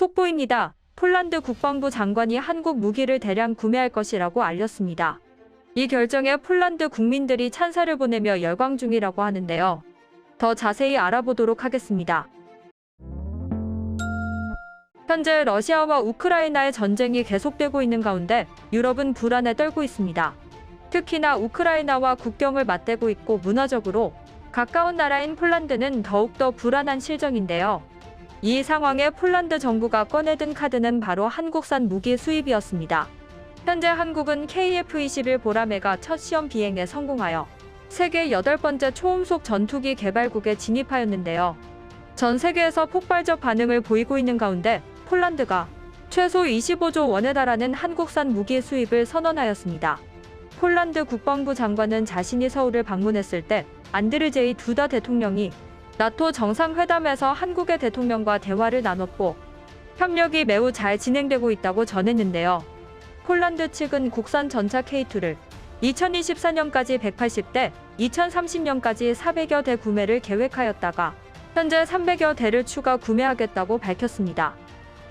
속보입니다. 폴란드 국방부 장관이 한국 무기를 대량 구매할 것이라고 알렸습니다. 이 결정에 폴란드 국민들이 찬사를 보내며 열광 중이라고 하는데요. 더 자세히 알아보도록 하겠습니다. 현재 러시아와 우크라이나의 전쟁이 계속되고 있는 가운데 유럽은 불안에 떨고 있습니다. 특히나 우크라이나와 국경을 맞대고 있고 문화적으로 가까운 나라인 폴란드는 더욱더 불안한 실정인데요. 이 상황에 폴란드 정부가 꺼내든 카드는 바로 한국산 무기 수입이었습니다. 현재 한국은 KF-21 보라매가 첫 시험 비행에 성공하여 세계 8번째 초음속 전투기 개발국에 진입하였는데요. 전 세계에서 폭발적 반응을 보이고 있는 가운데 폴란드가 최소 25조 원에 달하는 한국산 무기 수입을 선언하였습니다. 폴란드 국방부 장관은 자신이 서울을 방문했을 때 안드르제이 두다 대통령이 나토 정상회담에서 한국의 대통령과 대화를 나눴고 협력이 매우 잘 진행되고 있다고 전했는데요. 폴란드 측은 국산 전차 K2를 2024년까지 180대, 2030년까지 400여 대 구매를 계획하였다가 현재 300여 대를 추가 구매하겠다고 밝혔습니다.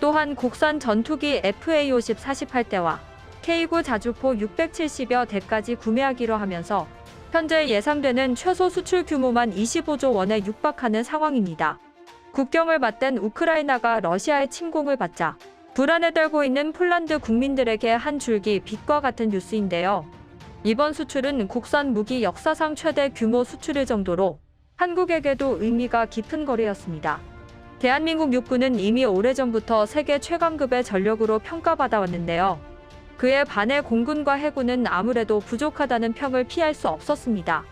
또한 국산 전투기 FA-50 48대와 K9 자주포 670여 대까지 구매하기로 하면서 현재 예상되는 최소 수출 규모만 25조 원에 육박하는 상황입니다. 국경을 맞댄 우크라이나가 러시아의 침공을 받자 불안에 떨고 있는 폴란드 국민들에게 한 줄기 빛과 같은 뉴스인데요. 이번 수출은 국산 무기 역사상 최대 규모 수출일 정도로 한국에게도 의미가 깊은 거래였습니다. 대한민국 육군은 이미 오래전부터 세계 최강급의 전력으로 평가받아왔는데요. 그에 반해 공군과 해군은 아무래도 부족하다는 평을 피할 수 없었습니다.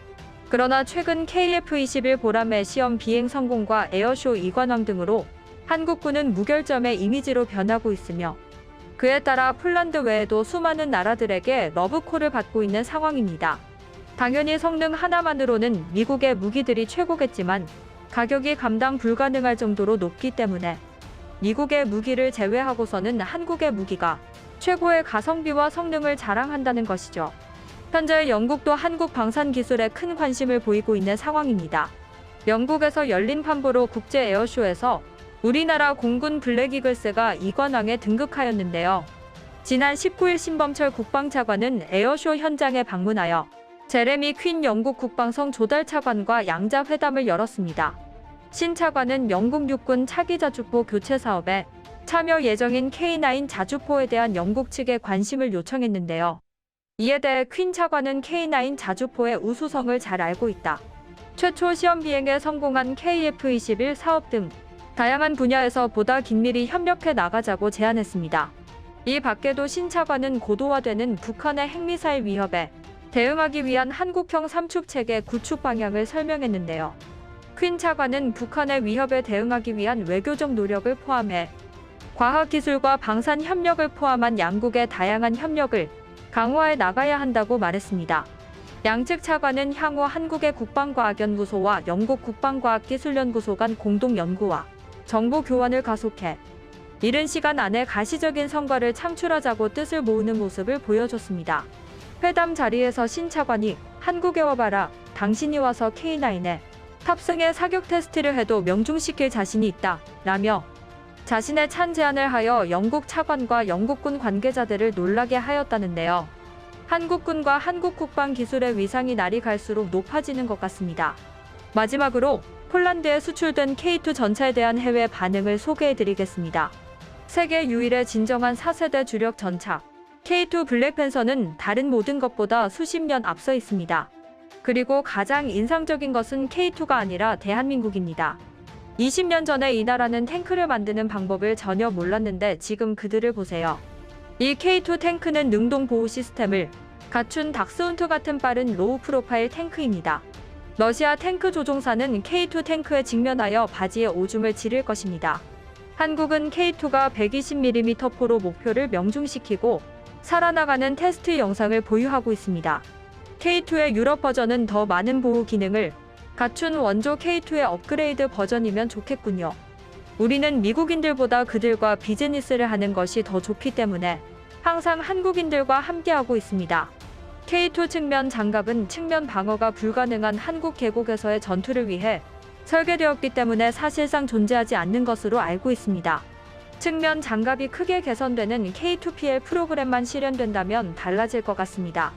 그러나 최근 KF-21 보라매 시험 비행 성공과 에어쇼 이관왕 등으로 한국군은 무결점의 이미지로 변하고 있으며 그에 따라 폴란드 외에도 수많은 나라들에게 러브콜을 받고 있는 상황입니다. 당연히 성능 하나만으로는 미국의 무기들이 최고겠지만 가격이 감당 불가능할 정도로 높기 때문에 미국의 무기를 제외하고서는 한국의 무기가 최고의 가성비와 성능을 자랑한다는 것이죠. 현재 영국도 한국 방산 기술에 큰 관심을 보이고 있는 상황입니다. 영국에서 열린 판보로 국제 에어쇼에서 우리나라 공군 블랙이글스가 이관왕에 등극하였는데요. 지난 19일 신범철 국방차관은 에어쇼 현장에 방문하여 제레미 퀸 영국 국방성 조달 차관과 양자 회담을 열었습니다. 신 차관은 영국 육군 차기 자주포 교체 사업에 참여 예정인 K9 자주포에 대한 영국 측에 관심을 요청했는데요. 이에 대해 퀸 차관은 K9 자주포의 우수성을 잘 알고 있다. 최초 시험 비행에 성공한 KF-21 사업 등 다양한 분야에서 보다 긴밀히 협력해 나가자고 제안했습니다. 이 밖에도 신 차관은 고도화되는 북한의 핵미사일 위협에 대응하기 위한 한국형 삼축체계 구축 방향을 설명했는데요. 퀸 차관은 북한의 위협에 대응하기 위한 외교적 노력을 포함해 과학기술과 방산 협력을 포함한 양국의 다양한 협력을 강화해 나가야 한다고 말했습니다. 양측 차관은 향후 한국의 국방과학연구소와 영국 국방과학기술연구소 간 공동연구와 정보 교환을 가속해 이른 시간 안에 가시적인 성과를 창출하자고 뜻을 모으는 모습을 보여줬습니다. 회담 자리에서 신 차관이 한국에 와봐라, 당신이 와서 K9에 탑승해 사격 테스트를 해도 명중시킬 자신이 있다 라며 자신의 찬 제안을 하여 영국 차관과 영국군 관계자들을 놀라게 하였다는데요. 한국군과 한국 국방 기술의 위상이 날이 갈수록 높아지는 것 같습니다. 마지막으로 폴란드에 수출된 K2 전차에 대한 해외 반응을 소개해드리겠습니다. 세계 유일의 진정한 4세대 주력 전차 K2 블랙팬서는 다른 모든 것보다 수십 년 앞서 있습니다. 그리고 가장 인상적인 것은 K2가 아니라 대한민국입니다. 20년 전에 이 나라는 탱크를 만드는 방법을 전혀 몰랐는데 지금 그들을 보세요. 이 K2 탱크는 능동 보호 시스템을 갖춘 닥스훈트 같은 빠른 로우 프로파일 탱크입니다. 러시아 탱크 조종사는 K2 탱크에 직면하여 바지에 오줌을 지를 것입니다. 한국은 K2가 120mm 포로 목표를 명중시키고 살아나가는 테스트 영상을 보유하고 있습니다. K2의 유럽 버전은 더 많은 보호 기능을 갖춘 원조 K2의 업그레이드 버전이면 좋겠군요. 우리는 미국인들보다 그들과 비즈니스를 하는 것이 더 좋기 때문에 항상 한국인들과 함께하고 있습니다. K2 측면 장갑은 측면 방어가 불가능한 한국 계곡에서의 전투를 위해 설계되었기 때문에 사실상 존재하지 않는 것으로 알고 있습니다. 측면 장갑이 크게 개선되는 K2PL 프로그램만 실현된다면 달라질 것 같습니다.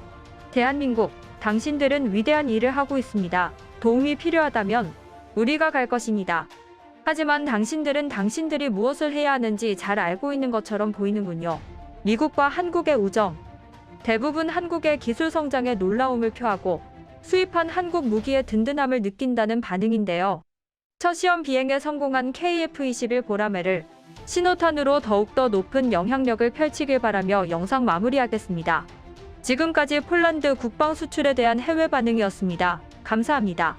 대한민국, 당신들은 위대한 일을 하고 있습니다. 도움이 필요하다면 우리가 갈 것입니다. 하지만 당신들은 당신들이 무엇을 해야 하는지 잘 알고 있는 것처럼 보이는군요. 미국과 한국의 우정. 대부분 한국의 기술 성장에 놀라움을 표하고 수입한 한국 무기의 든든함을 느낀다는 반응인데요. 첫 시험 비행에 성공한 KF-21 보라매를 신호탄으로 더욱더 높은 영향력을 펼치길 바라며 영상 마무리하겠습니다. 지금까지 폴란드 국방 수출에 대한 해외 반응이었습니다. 감사합니다.